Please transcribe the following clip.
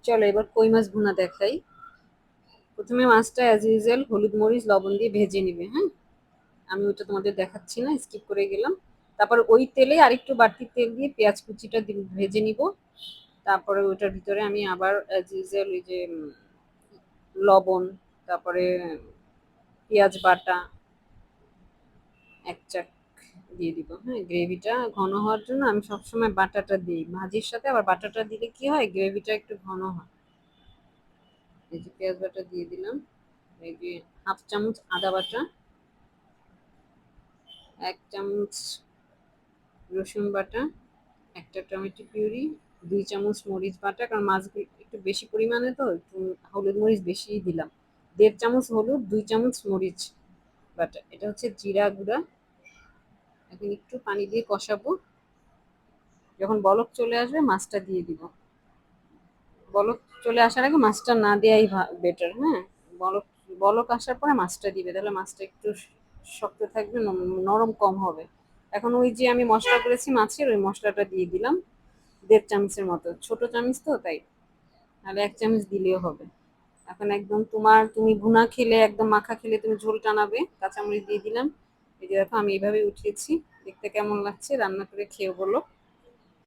চলো এবার কই মাছ ভুনা দেখাই। প্রথমে মাছটা অ্যাজ ইউজুয়াল হলুদ মরিচ লবণ দিয়ে ভেজে নিবে। হ্যাঁ, আমি ওটা তোমাদের দেখাচ্ছি না, স্কিপ করে গেলাম। তারপর ওই তেলে আরেকটু বাড়তি তেল দিয়ে পেঁয়াজ কুচিটা ভেজে নিব। তারপরে ওটার ভিতরে আমি আবার অ্যাজ ইউজুয়াল ওই যে লবণ, তারপরে পেঁয়াজ বাটা এক চাক দিয়ে দিব। হ্যাঁ, গ্রেভিটা ঘন হওয়ার জন্য আমি সবসময় বাটাটা দিই ভাজির সাথে, আবার বাটাটা দিলে কি হয় গ্রেভিটা একটু ঘন হয়। এই যে পেঁয়াজ বাটা দিয়ে দিলাম, এই যে হাফ চামচ আদা বাটা, এক চামচ রসুন বাটা, একটা টমেটো পিউরি, 2 চামচ মরিচ বাটা, কারণ মাছগুলো একটু বেশি পরিমাণে তো একটু হলুদ মরিচ বেশিই দিলাম। 1.5 চামচ হলুদ, 2 চামচ মরিচ বাটা, এটা হচ্ছে জিরা গুঁড়া। এখন একটু পানি দিয়ে কষাবো। যখন বলক চলে আসবে মাছটা দিয়ে দিব। বলক চলে আসার আগে মাছটা না দেওয়াই বেটার। হ্যাঁ, বলক বলক আসার পরে মাছটা দিবে, তাহলে মাছটা একটু শক্ত থাকবে, নরম কম হবে। এখন ওই যে আমি মশলা করেছি মাছের, ওই মশলাটা দিয়ে দিলাম 1.5 চামচের মতো, ছোট চামচ তো তাই, তাহলে 1 চামচ দিলেও হবে। এখন একদম তুমি ভুনা খেলে একদম মাখা খেলে তুমি ঝোল টানাবে, কাঁচামরিচ দিয়ে দিলাম। এই যে দেখো আমি এইভাবে উঠিয়েছি, দেখতে কেমন লাগছে রান্না করে খেয়ে বলো।